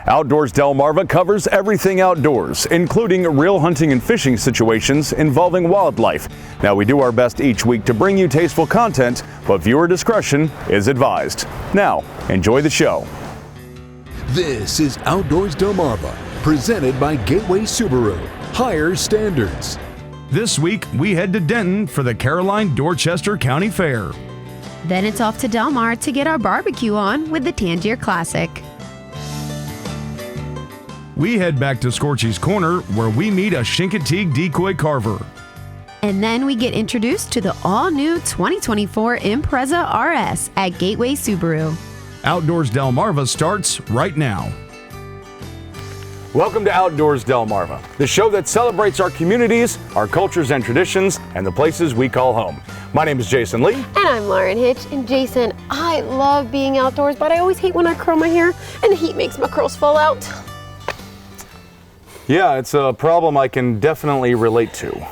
Outdoors Delmarva covers everything outdoors, including real hunting and fishing situations involving wildlife. Now, we do our best each week to bring you tasteful content, but viewer discretion is advised. Now, enjoy the show. This is Outdoors Delmarva, presented by Gateway Subaru. Higher standards. This week, we head to Denton for the Caroline Dorchester County Fair. Then it's off to Del Mar to get our barbecue on with the Tangier Classic. We head back to Scorchy's Corner where we meet a Chincoteague decoy carver. And then we get introduced to the all-new 2024 Impreza RS at Gateway Subaru. Outdoors Delmarva starts right now. Welcome to Outdoors Delmarva, the show that celebrates our communities, our cultures and traditions, and the places we call home. My name is Jason Lee. And I'm Lauren Hitch. And Jason, I love being outdoors, but I always hate when I curl my hair and the heat makes my curls fall out. Yeah, it's a problem I can definitely relate to.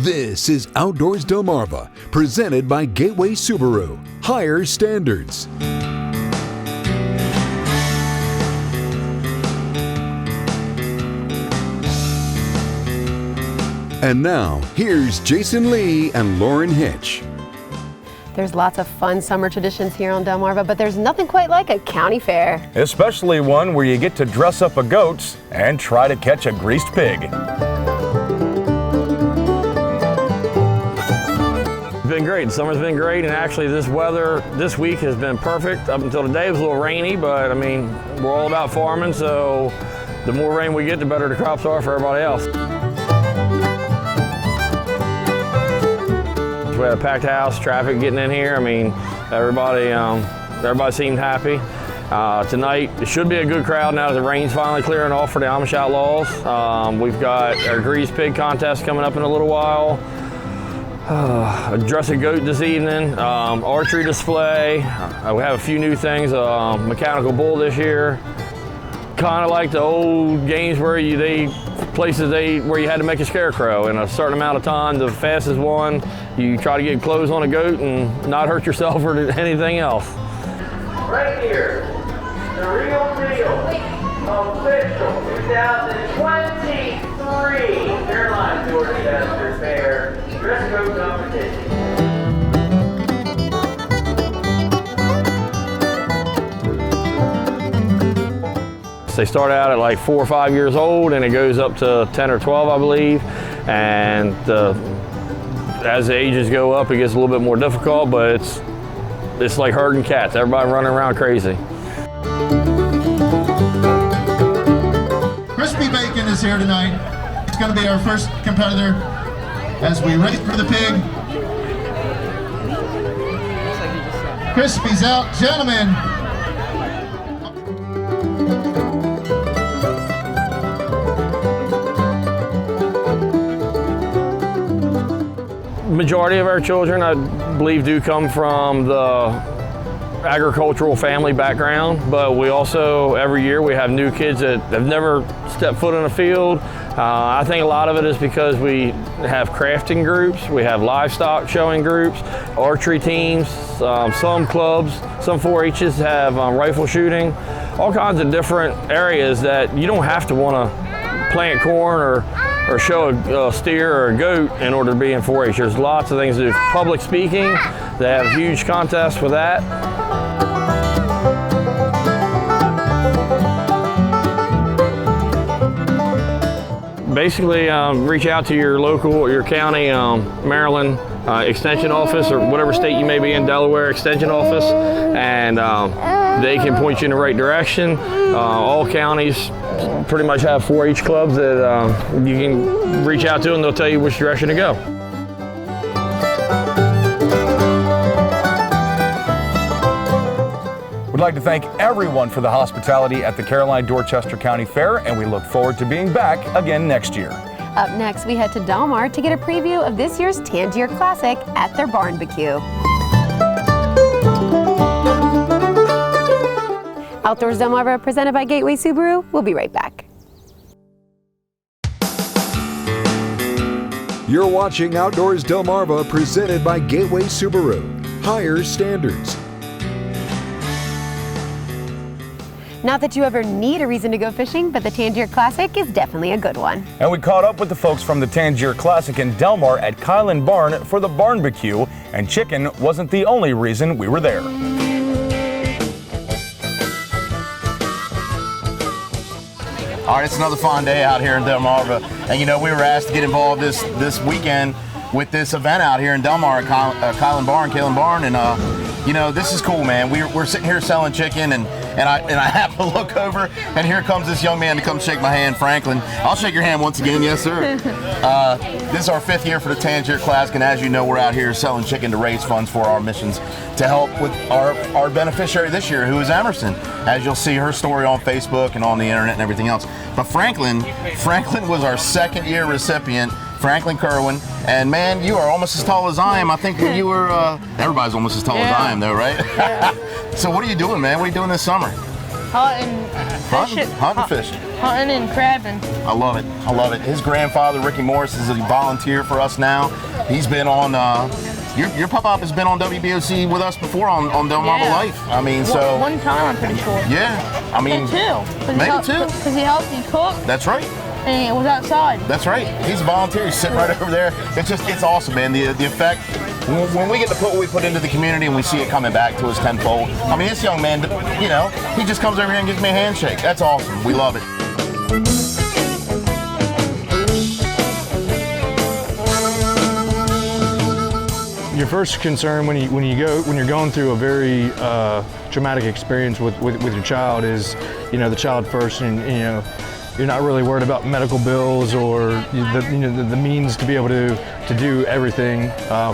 This is Outdoors Delmarva, presented by Gateway Subaru. Higher standards. And now, here's Jason Lee and Lauren Hitch. There's lots of fun summer traditions here on Delmarva, but there's nothing quite like a county fair. Especially one where you get to dress up a goat and try to catch a greased pig. It's been great. The summer's been great, and actually this weather this week has been perfect. Up until today it was a little rainy, but I mean, we're all about farming, so the more rain we get, the better the crops are for everybody else. We had a packed house, traffic getting in here. I mean, everybody seemed happy. Tonight, it should be a good crowd now that the rain's finally clearing off for the Amish Outlaws. We've got our grease pig contest coming up in a little while. Dress a goat this evening, archery display. We have a few new things, mechanical bull this year. Kind of like the old games where you had to make a scarecrow in a certain amount of time. The fastest one, you try to get clothes on a goat and not hurt yourself or anything else. Right here, the real official 2023 Caroline Dorchester Fair dress code competition. They start out at like 4 or 5 years old, and it goes up to 10 or 12, I believe. And as the ages go up, it gets a little bit more difficult, but it's like herding cats. Everybody running around crazy. Crispy Bacon is here tonight. It's going to be our first competitor as we race for the pig. Crispy's out, gentlemen. Majority of our children, I believe, do come from the agricultural family background, but we also, every year, we have new kids that have never stepped foot in a field. I think a lot of it is because we have crafting groups, we have livestock showing groups, archery teams, some clubs, some 4-H's have rifle shooting, all kinds of different areas that you don't have to want to plant corn or show a steer or a goat in order to be in 4-H. There's lots of things to do. Public speaking, they have huge contests for that. Basically, reach out to your local, your county, Maryland extension office, or whatever state you may be in, Delaware extension office, and they can point you in the right direction. All counties pretty much have 4-H clubs that you can reach out to, and they'll tell you which direction to go. We'd like to thank everyone for the hospitality at the Caroline Dorchester County Fair, and we look forward to being back again next year. Up next, we head to Del Mar to get a preview of this year's Tangier Classic at their barbecue. Outdoors Delmarva, presented by Gateway Subaru. We'll be right back. You're watching Outdoors Delmarva, presented by Gateway Subaru. Higher standards. Not that you ever need a reason to go fishing, but the Tangier Classic is definitely a good one. And we caught up with the folks from the Tangier Classic in Delmar at Kylan Barn for the barbecue, and chicken wasn't the only reason we were there. All right, it's another fun day out here in Delmarva, and you know, we were asked to get involved this weekend with this event out here in Delmar at Kylan Barn, and you know, this is cool, man. We're sitting here selling chicken, and I happen to look over, and here comes this young man to come shake my hand, Franklin. I'll shake your hand once again, yes sir. This is our 5th year for the Tangier Classic, and as you know, we're out here selling chicken to raise funds for our missions to help with our beneficiary this year, who is Emerson. As you'll see her story on Facebook and on the internet and everything else. But Franklin was our 2nd year recipient, Franklin Kerwin, and man, you are almost as tall as I am. I think when you were, everybody's almost as tall as I am though, right? Yeah. So what are you doing, man? What are you doing this summer? Hunting, fishing. Hunting and crabbing. I love it. I love it. His grandfather, Ricky Morris, is a volunteer for us now. He's been on, your pop-up has been on WBOC with us before on Delmarva Life. I mean, so. One time, I'm pretty sure. Yeah. I mean. Maybe two. Because he helped me cook. That's right. And it was outside. That's right. He's a volunteer. He's sitting right over there. It's awesome, man. The effect, when we get to put what we put into the community and we see it coming back to us tenfold. I mean, this young man, you know, he just comes over here and gives me a handshake. That's awesome. We love it. Your first concern when you're going through a very traumatic experience with your child is, you know, the child first, and you know, you're not really worried about medical bills or the means to be able to do everything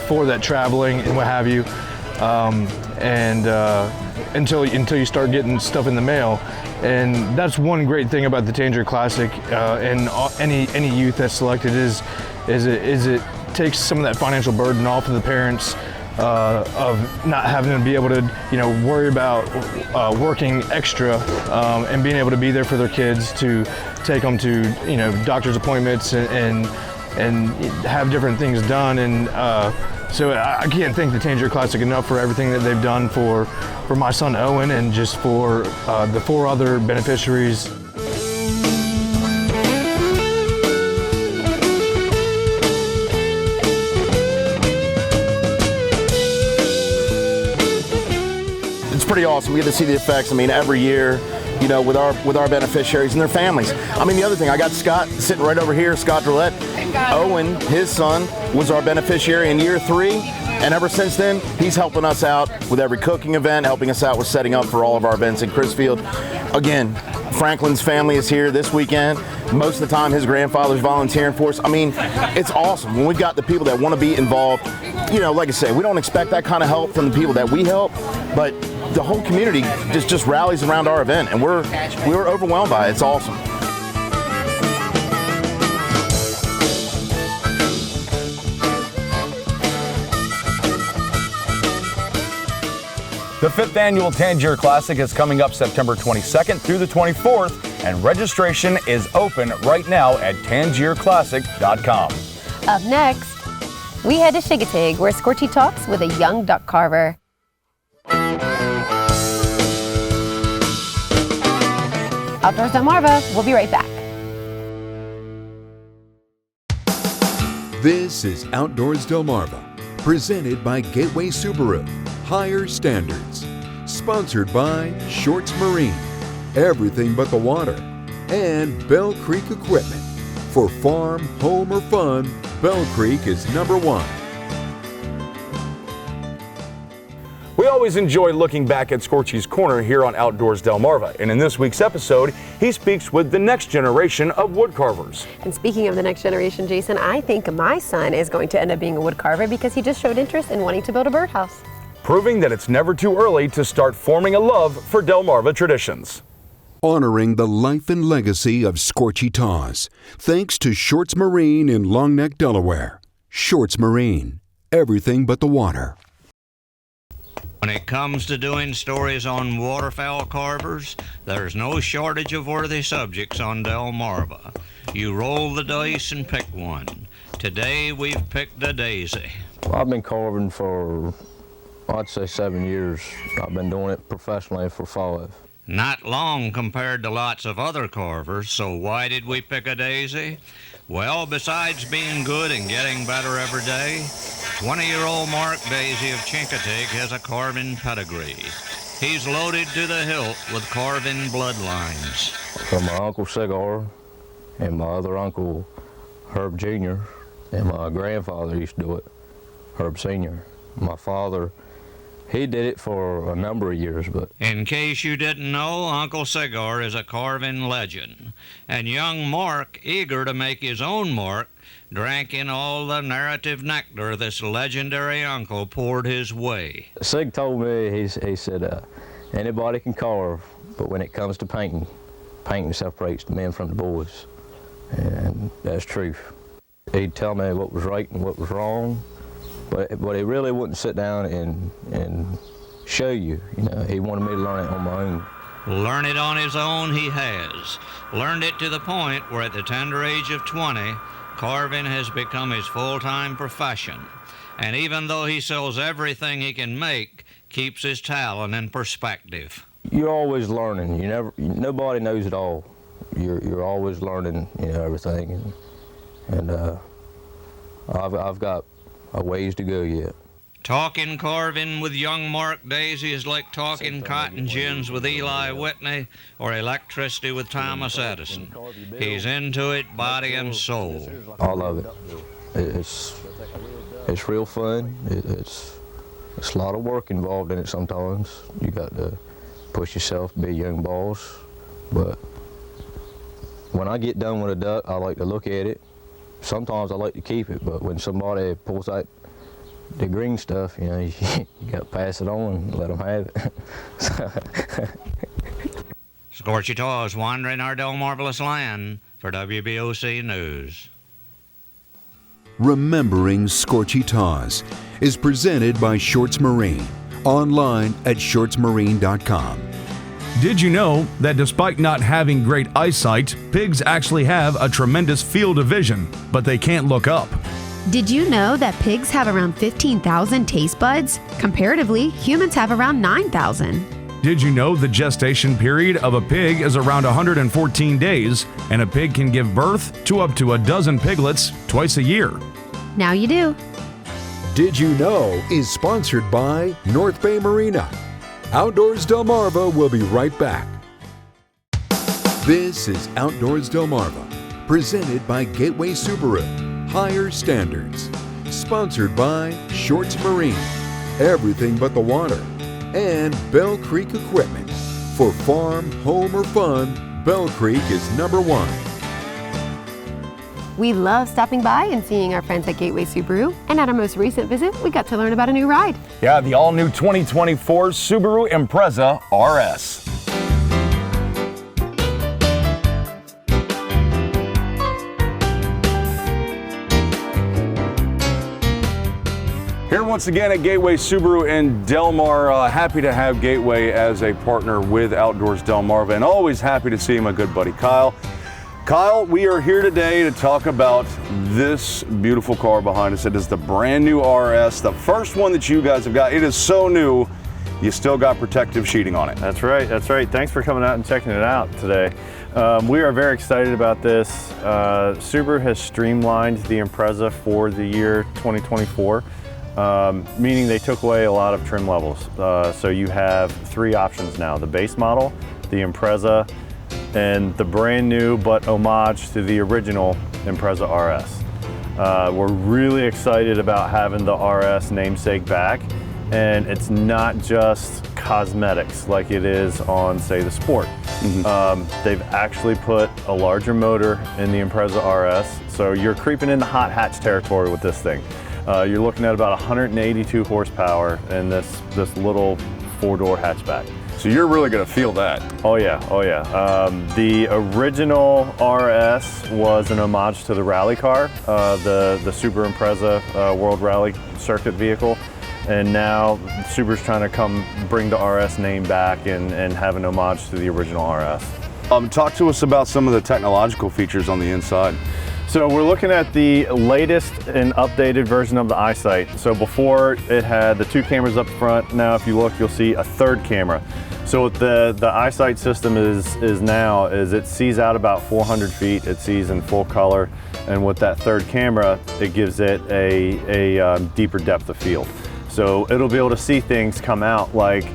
for that traveling and what have you, until you start getting stuff in the mail. And that's one great thing about the Tangier Classic and any youth that's selected is it takes some of that financial burden off of the parents of not having to be able to, you know, worry about working extra and being able to be there for their kids, to take them to, you know, doctor's appointments and have different things done. And so I can't thank the Tangier Classic enough for everything that they've done for my son Owen, and just for the 4 other beneficiaries. Pretty awesome. We get to see the effects. I mean, every year, you know, with our beneficiaries and their families. I mean, the other thing, I got Scott sitting right over here, Scott Drillette. Owen, his son, was our beneficiary in year 3, and ever since then, he's helping us out with every cooking event, helping us out with setting up for all of our events in Crisfield. Again, Franklin's family is here this weekend. Most of the time, his grandfather's volunteering for us. I mean, it's awesome when we've got the people that want to be involved. You know, like I say, we don't expect that kind of help from the people that we help, but the whole community just rallies around our event, and we're overwhelmed by it. It's awesome. The 5th annual Tangier Classic is coming up September 22nd through the 24th, and registration is open right now at tangierclassic.com. Up next, we head to Chincoteague, where Scorchy talks with a young duck carver. Outdoors Delmarva, we'll be right back. This is Outdoors Delmarva, presented by Gateway Subaru, Higher Standards, sponsored by Shorts Marine, Everything But the Water, and Bell Creek Equipment. For farm, home, or fun, Bell Creek is #1. We always enjoy looking back at Scorchy's Corner here on Outdoors Delmarva, and in this week's episode, he speaks with the next generation of woodcarvers. And speaking of the next generation, Jason, I think my son is going to end up being a woodcarver because he just showed interest in wanting to build a birdhouse. Proving that it's never too early to start forming a love for Delmarva traditions. Honoring the life and legacy of Scorchy Taws, thanks to Shorts Marine in Long Neck, Delaware. Shorts Marine, Everything But the Water. When it comes to doing stories on waterfowl carvers, there's no shortage of worthy subjects on Delmarva. You roll the dice and pick one. Today we've picked a daisy. Well, I've been carving for, I'd say 7 years. I've been doing it professionally for 5. Not long compared to lots of other carvers, so why did we pick a Daisy? Well, besides being good and getting better every day, 20-year-old Mark Daisy of Chincoteague has a carving pedigree. He's loaded to the hilt with carving bloodlines. From my Uncle Cigar and my other uncle, Herb Jr., and my grandfather used to do it, Herb Sr. My father, he did it for a number of years, but... In case you didn't know, Uncle Cigar is a carving legend. And young Mark, eager to make his own mark, drank in all the narrative nectar this legendary uncle poured his way. Sig told me, he said, anybody can carve, but when it comes to painting, painting separates the men from the boys. And that's truth. He'd tell me what was right and what was wrong, but he really wouldn't sit down and show you. You know, he wanted me to learn it on my own. Learn it on his own he has. Learned it to the point where at the tender age of 20, carving has become his full-time profession. And even though he sells everything he can make, keeps his talent in perspective. You're always learning. Nobody knows it all. You're always learning, everything. And I've got a ways to go yet. Talking carving with young Mark Daisy is like talking cotton gins with Eli Whitney or electricity with Thomas Edison. He's into it body and soul. All of it. It's real fun. It's a lot of work involved in it sometimes. You got to push yourself, be a young boss. But when I get done with a duck, I like to look at it. Sometimes I like to keep it, but when somebody pulls out the green stuff, you got to pass it on and let them have it. Scorchy Taws wandering our Delmarvelous land for WBOC News. Remembering Scorchy Taws is presented by Shorts Marine, online at shortsmarine.com. Did you know that despite not having great eyesight, pigs actually have a tremendous field of vision, but they can't look up? Did you know that pigs have around 15,000 taste buds? Comparatively, humans have around 9,000. Did you know the gestation period of a pig is around 114 days, and a pig can give birth to up to a dozen piglets twice a year? Now you do. Did You Know is sponsored by North Bay Marina. Outdoors Delmarva will be right back. This is Outdoors Delmarva, presented by Gateway Subaru, Higher Standards. Sponsored by Shorts Marine, everything but the water, and Bell Creek Equipment. For farm, home, or fun, Bell Creek is #1. We love stopping by and seeing our friends at Gateway Subaru. And at our most recent visit, we got to learn about a new ride. Yeah, the all-new 2024 Subaru Impreza RS. Here once again at Gateway Subaru in Delmar. Happy to have Gateway as a partner with Outdoors Delmarva, and always happy to see my good buddy Kyle. Kyle, we are here today to talk about this beautiful car behind us. It is the brand new RS, the first one that you guys have got. It is so new, you still got protective sheeting on it. That's right, that's right. Thanks for coming out and checking it out today. We are very excited about this. Subaru has streamlined the Impreza for the year 2024, meaning they took away a lot of trim levels. So you have 3 options now: the base model, the Impreza, and the brand new but homage to the original Impreza RS. We're really excited about having the RS namesake back, and it's not just cosmetics like it is on, say, the Sport. They've actually put a larger motor in the Impreza RS, so you're creeping into hot hatch territory with this thing. You're looking at about 182 horsepower in this little 4-door hatchback. So you're really going to feel that. Oh yeah, oh yeah. The original RS was an homage to the rally car, the Super Impreza World Rally Circuit vehicle. And now Subaru's trying to bring the RS name back and have an homage to the original RS. Talk to us about some of the technological features on the inside. So we're looking at the latest and updated version of the EyeSight. So before it had the 2 cameras up front. Now if you look, you'll see a 3rd camera. So what the eyesight system is it sees out about 400 feet. It sees in full color, and with that third camera, it gives it a deeper depth of field. So it'll be able to see things come out like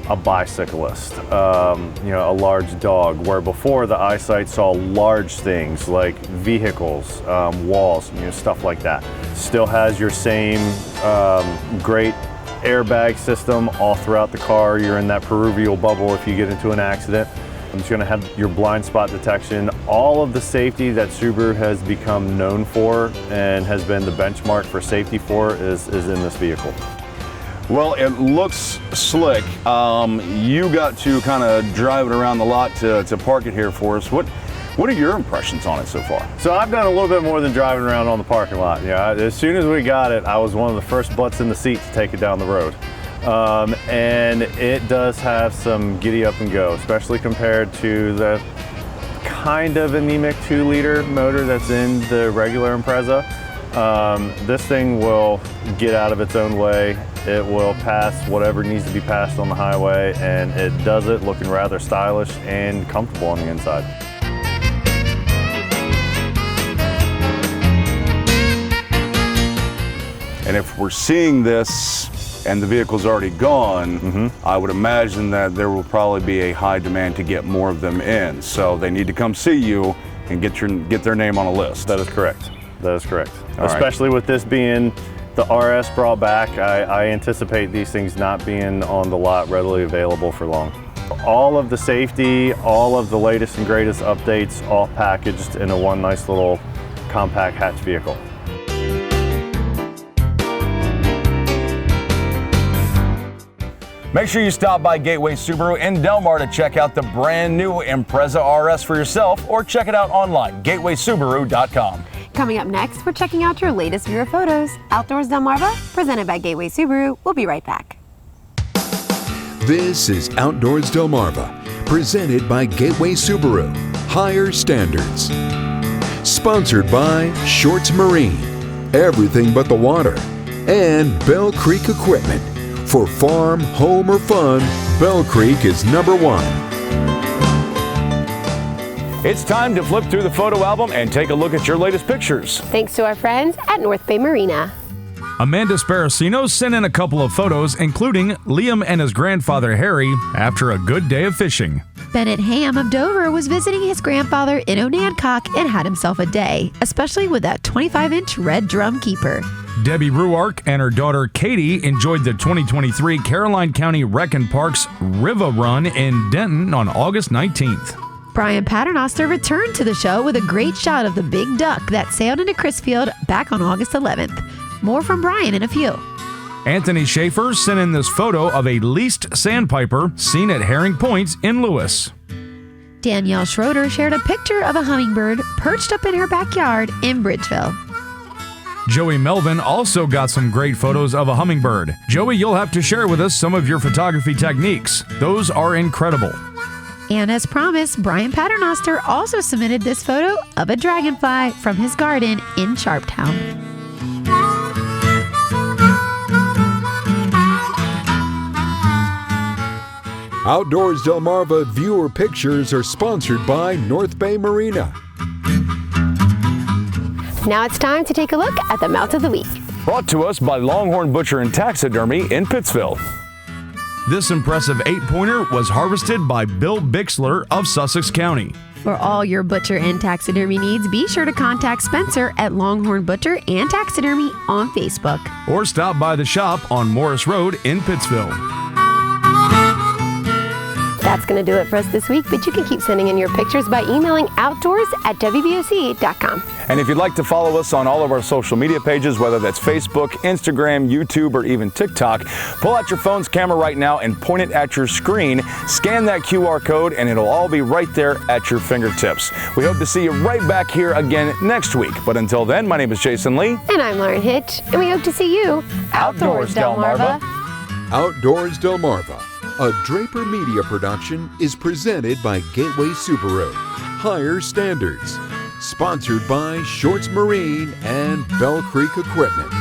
a bicyclist, a large dog, where before the eyesight saw large things like vehicles, walls, stuff like that. Still has your same great airbag system all throughout the car. You're in that proverbial bubble if you get into an accident. It's going to have your blind spot detection. All of the safety that Subaru has become known for and has been the benchmark for safety for is in this vehicle. Well, it looks slick. You got to kind of drive it around the lot to park it here for us. What are your impressions on it so far? So I've done a little bit more than driving around on the parking lot. Yeah, as soon as we got it, I was one of the first butts in the seat to take it down the road. And it does have some giddy up and go, especially compared to the kind of anemic 2-liter motor that's in the regular Impreza. This thing will get out of its own way. It will pass whatever needs to be passed on the highway, and it does it looking rather stylish and comfortable on the inside. And if we're seeing this and the vehicle's already gone, I would imagine that there will probably be a high demand to get more of them in. So they need to come see you and get their name on a list. That is correct. That is correct. All Especially with this being the RS brought back, I anticipate these things not being on the lot readily available for long. All of the safety, all of the latest and greatest updates, all packaged in one nice little compact hatch vehicle. Make sure you stop by Gateway Subaru in Delmarva to check out the brand new Impreza RS for yourself, or check it out online, gatewaysubaru.com. Coming up next, we're checking out your latest viewer photos. Outdoors Delmarva, presented by Gateway Subaru. We'll be right back. This is Outdoors Delmarva, presented by Gateway Subaru, higher standards. Sponsored by Shorts Marine, everything but the water, and Bell Creek Equipment. For farm, home, or fun, Bell Creek is #1. It's time to flip through the photo album and take a look at your latest pictures. Thanks to our friends at North Bay Marina. Amanda Sparacino sent in a couple of photos, including Liam and his grandfather Harry after a good day of fishing. Bennett Ham of Dover was visiting his grandfather in Onancock and had himself a day, especially with that 25-inch red drum keeper. Debbie Ruark and her daughter Katie enjoyed the 2023 Caroline County Rec and Parks Riva Run in Denton on August 19th. Brian Paternoster returned to the show with a great shot of the big duck that sailed into Crisfield back on August 11th. More from Brian in a few. Anthony Schaefer sent in this photo of a leased sandpiper seen at Herring Point in Lewis. Danielle Schroeder shared a picture of a hummingbird perched up in her backyard in Bridgeville. Joey Melvin also got some great photos of a hummingbird. Joey, you'll have to share with us some of your photography techniques. Those are incredible. And as promised, Brian Paternoster also submitted this photo of a dragonfly from his garden in Sharptown. Outdoors Delmarva viewer pictures are sponsored by North Bay Marina. Now it's time to take a look at the mount of the week. Brought to us by Longhorn Butcher and Taxidermy in Pittsville. This impressive 8-pointer was harvested by Bill Bixler of Sussex County. For all your butcher and taxidermy needs, be sure to contact Spencer at Longhorn Butcher and Taxidermy on Facebook. Or stop by the shop on Morris Road in Pittsville. That's going to do it for us this week, but you can keep sending in your pictures by emailing outdoors@wboc.com. And if you'd like to follow us on all of our social media pages, whether that's Facebook, Instagram, YouTube, or even TikTok, pull out your phone's camera right now and point it at your screen. Scan that QR code, and it'll all be right there at your fingertips. We hope to see you right back here again next week. But until then, my name is Jason Lee. And I'm Lauren Hitch, and we hope to see you outdoors, Delmarva. Outdoors Delmarva, a Draper Media production, is presented by Gateway Subaru, higher standards. Sponsored by Shorts Marine and Bell Creek Equipment.